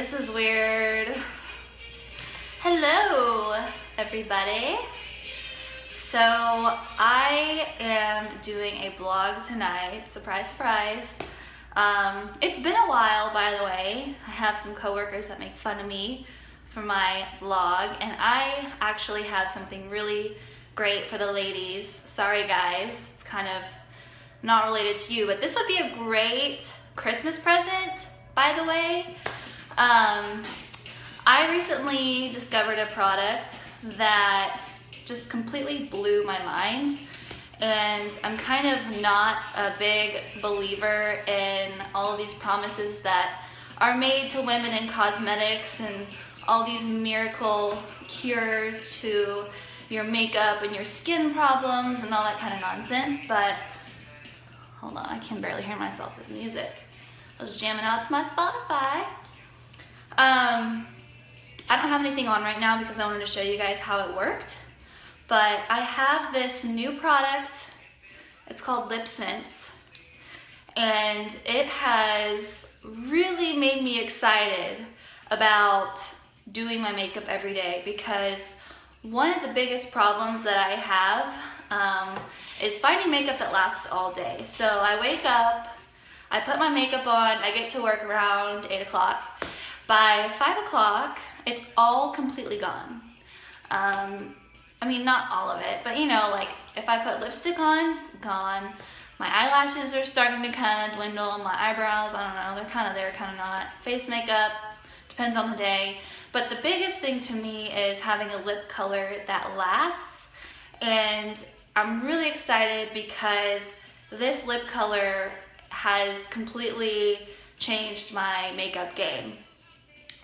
this is weird. Hello, everybody. So I am doing a vlog tonight. Surprise, surprise. It's been a while, by the way. I have some coworkers that make fun of me for my vlog, and I actually have something really great for the ladies. Sorry guys, it's kind of not related to you, but this would be a great Christmas present, by the way. I recently discovered a product that just completely blew my mind, and I'm kind of not a big believer in all of these promises that are made to women in cosmetics and all these miracle cures to your makeup and your skin problems and all that kind of nonsense. But hold on, I can barely hear myself with music. I was jamming out to my Spotify. I don't have anything on right now because I wanted to show you guys how it worked, but I have this new product. It's called LipSense, and it has really made me excited about doing my makeup every day, because one of the biggest problems that I have is finding makeup that lasts all day. So I wake up, I put my makeup on, I get to work around 8 o'clock. By 5 o'clock, it's all completely gone. I mean, not all of it, but you know, like if I put lipstick on, gone. My eyelashes are starting to kind of dwindle. My eyebrows, I don't know, they're kind of there, kind of not. Face makeup, depends on the day. But the biggest thing to me is having a lip color that lasts. And I'm really excited because this lip color has completely changed my makeup game.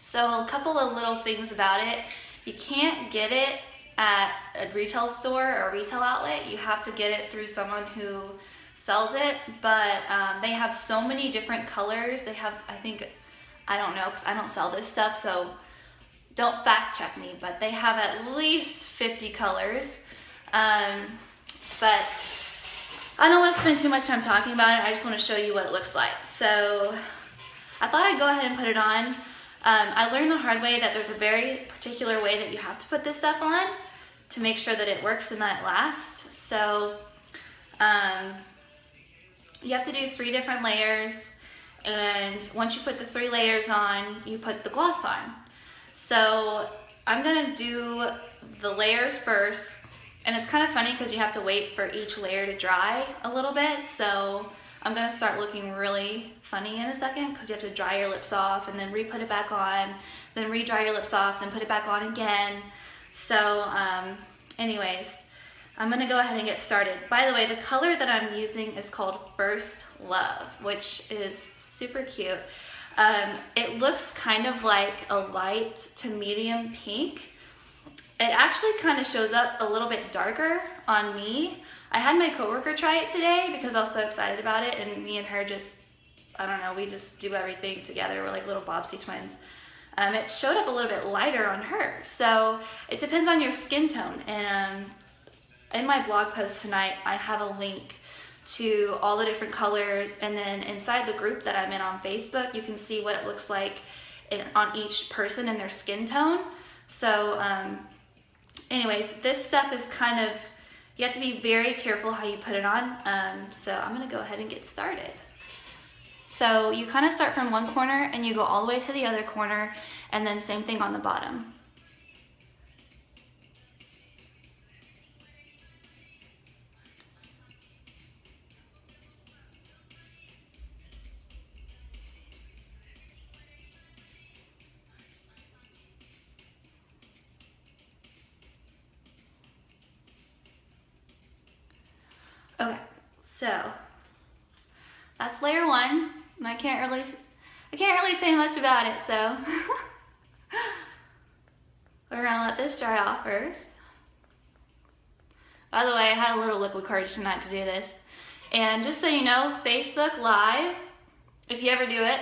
So a couple of little things about it. You can't get it at a retail store or a retail outlet. You have to get it through someone who sells it, but they have so many different colors. They have, I think, I don't know, because I don't sell this stuff, so don't fact check me, but they have at least 50 colors. But I don't want to spend too much time talking about it. I just want to show you what it looks like. So I thought I'd go ahead and put it on. I learned the hard way that there's a very particular way that you have to put this stuff on to make sure that it works and that it lasts. So you have to do 3 different layers, and once you put the 3 layers on, you put the gloss on. So I'm gonna do the layers first, and it's kind of funny because you have to wait for each layer to dry a little bit. So I'm gonna start looking really funny in a second because you have to dry your lips off and then re-put it back on, then re-dry your lips off, then put it back on again. So anyways, I'm gonna go ahead and get started. By the way, the color that I'm using is called First Love, which is super cute. It looks kind of like a light to medium pink. It actually kind of shows up a little bit darker on me. I had my coworker try it today because I was so excited about it, and me and her just, I don't know, we just do everything together. We're like little Bobsy twins. It showed up a little bit lighter on her. So it depends on your skin tone. And in my blog post tonight, I have a link to all the different colors, and then inside the group that I'm in on Facebook, you can see what it looks like on each person and their skin tone. So anyways, this stuff is kind of, you have to be very careful how you put it on. So I'm gonna go ahead and get started. So you kind of start from one corner and you go all the way to the other corner, and then same thing on the bottom. Okay, so that's layer 1, and I can't really say much about it, so we're gonna let this dry off first. By the way, I had a little liquid courage tonight to do this, and just so you know, Facebook Live, if you ever do it,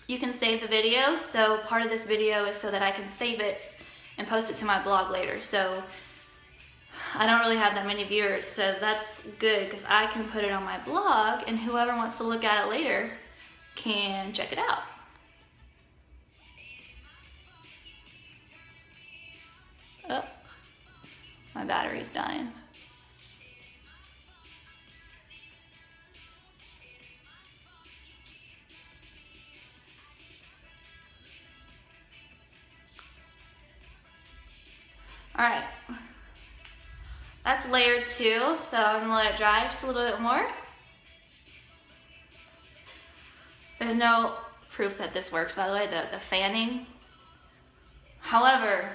you can save the video. So part of this video is so that I can save it and post it to my blog later. So I don't really have that many viewers, so that's good because I can put it on my blog and whoever wants to look at it later can check it out. Oh, my battery's dying. All right, that's layer 2, so I'm gonna let it dry just a little bit more. There's no proof that this works, by the way, the fanning. However,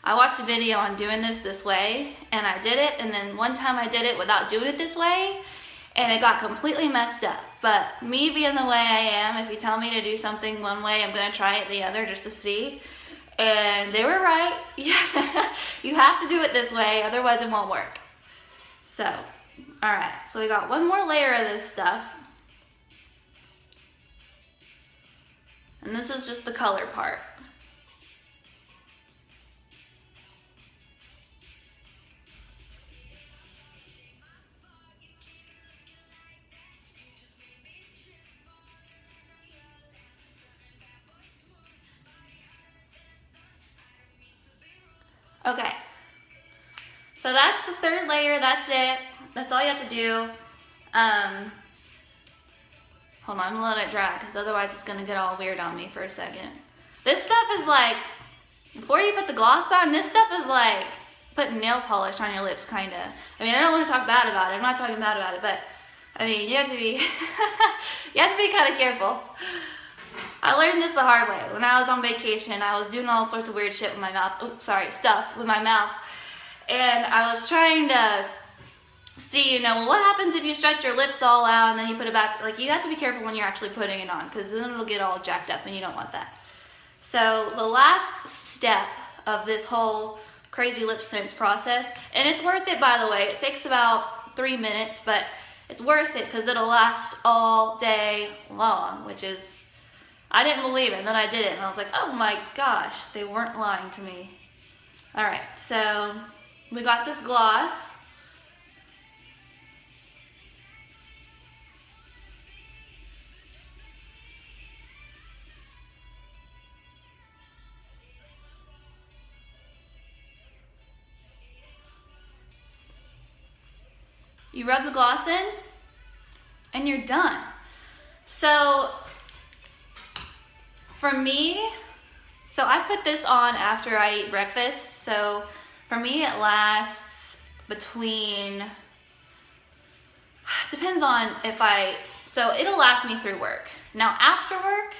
I watched a video on doing this way, and I did it, and then one time I did it without doing it this way, and it got completely messed up. But me being the way I am, if you tell me to do something one way, I'm gonna try it the other just to see. And they were right. Yeah, you have to do it this way, otherwise it won't work. So, all right, so we got one more layer of this stuff. And this is just the color part. Okay, so that's the third layer, that's it. That's all you have to do. Hold on, I'm gonna let it dry because otherwise it's gonna get all weird on me for a second. This stuff is like, before you put the gloss on, this stuff is like putting nail polish on your lips, kinda. I mean, I don't wanna talk bad about it, I'm not talking bad about it, but I mean, you have to be, you have to be kinda careful. I learned this the hard way. When I was on vacation, I was doing all sorts of weird shit with my mouth. Oops, sorry, stuff with my mouth. And I was trying to see, you know, well, what happens if you stretch your lips all out and then you put it back? Like, you have to be careful when you're actually putting it on, because then it'll get all jacked up and you don't want that. So the last step of this whole crazy LipSense process, and it's worth it, by the way. It takes about 3 minutes, but it's worth it because it'll last all day long, which is, I didn't believe it, and then I did it, and I was like, oh my gosh, they weren't lying to me. All right, so we got this gloss. You rub the gloss in, and you're done. So, for me, so I put this on after I eat breakfast. So for me, it lasts between, depends on if so it'll last me through work. Now after work,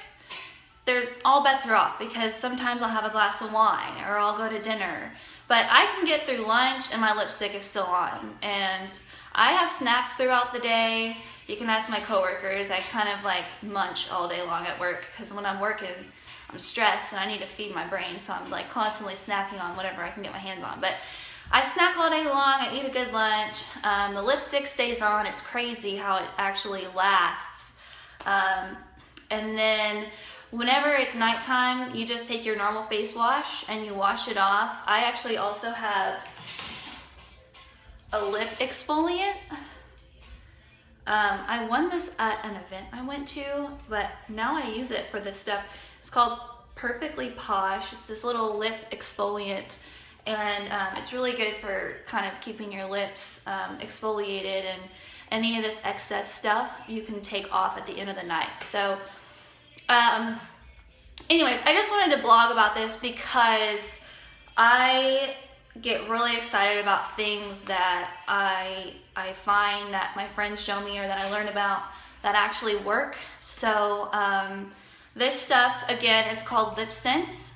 there's all bets are off because sometimes I'll have a glass of wine or I'll go to dinner. But I can get through lunch and my lipstick is still on. And I have snacks throughout the day. You can ask my coworkers. I kind of like munch all day long at work because when I'm working, I'm stressed and I need to feed my brain, so I'm like constantly snacking on whatever I can get my hands on. But I snack all day long, I eat a good lunch. The lipstick stays on. It's crazy how it actually lasts. And then whenever it's nighttime, you just take your normal face wash and you wash it off. I actually also have a lip exfoliant. I won this at an event I went to, but now I use it for this stuff. It's called Perfectly Posh. It's this little lip exfoliant, and it's really good for kind of keeping your lips exfoliated, and any of this excess stuff you can take off at the end of the night. So anyways, I just wanted to blog about this because I get really excited about things that I find that my friends show me or that I learn about that actually work. So this stuff, again, it's called LipSense,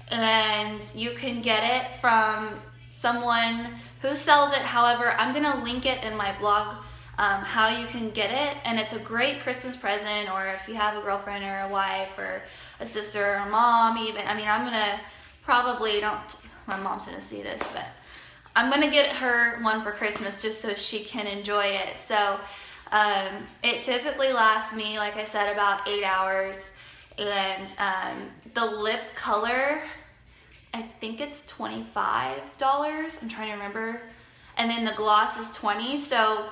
and you can get it from someone who sells it. However, I'm gonna link it in my blog how you can get it, and it's a great Christmas present, or if you have a girlfriend or a wife or a sister or a mom even. I mean, I'm gonna probably, my mom's gonna see this, but I'm gonna get her one for Christmas just so she can enjoy it. So it typically lasts me, like I said, about 8 hours, and the lip color, I think it's $25, I'm trying to remember, and then the gloss is $20. So,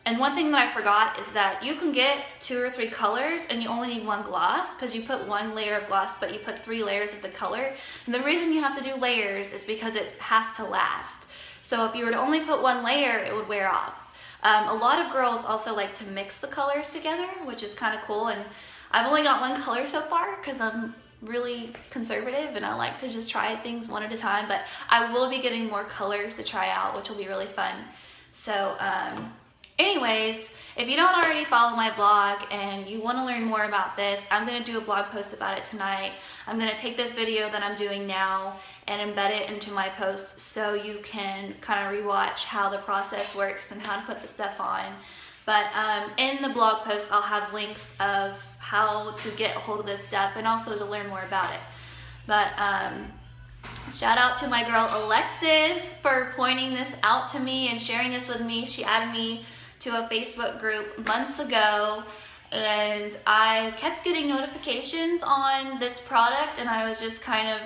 And one thing that I forgot is that you can get 2 or 3 colors and you only need 1 gloss, because you put 1 layer of gloss but you put 3 layers of the color. And the reason you have to do layers is because it has to last. So if you were to only put 1 layer, it would wear off. A lot of girls also like to mix the colors together, which is kind of cool. And I've only got 1 color so far because I'm really conservative and I like to just try things one at a time, but I will be getting more colors to try out, which will be really fun. So anyways, if you don't already follow my blog and you want to learn more about this, I'm going to do a blog post about it tonight. I'm going to take this video that I'm doing now and embed it into my posts so you can kind of rewatch how the process works and how to put the stuff on. But in the blog post, I'll have links of how to get a hold of this stuff and also to learn more about it. But shout out to my girl Alexis for pointing this out to me and sharing this with me. She added me to a Facebook group months ago, and I kept getting notifications on this product, and I was just kind of,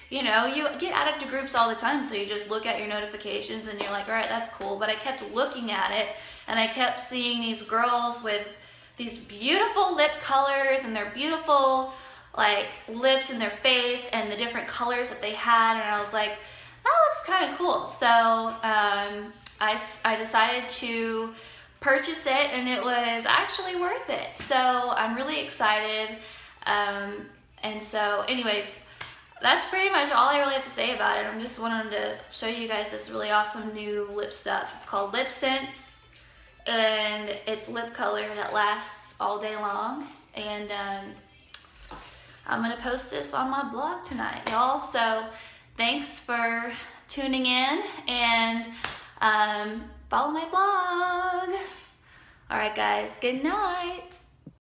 you know, you get added to groups all the time, so you just look at your notifications and you're like, all right, that's cool. But I kept looking at it and I kept seeing these girls with these beautiful lip colors and their beautiful like lips and their face and the different colors that they had, and I was like, that looks kind of cool. So I decided to purchase it, and it was actually worth it. So I'm really excited. And so anyways, that's pretty much all I really have to say about it. I'm just wanting to show you guys this really awesome new lip stuff. It's called LipSense, and it's lip color that lasts all day long. And I'm gonna post this on my blog tonight, y'all. So thanks for tuning in, and follow my blog. All right, guys, good night.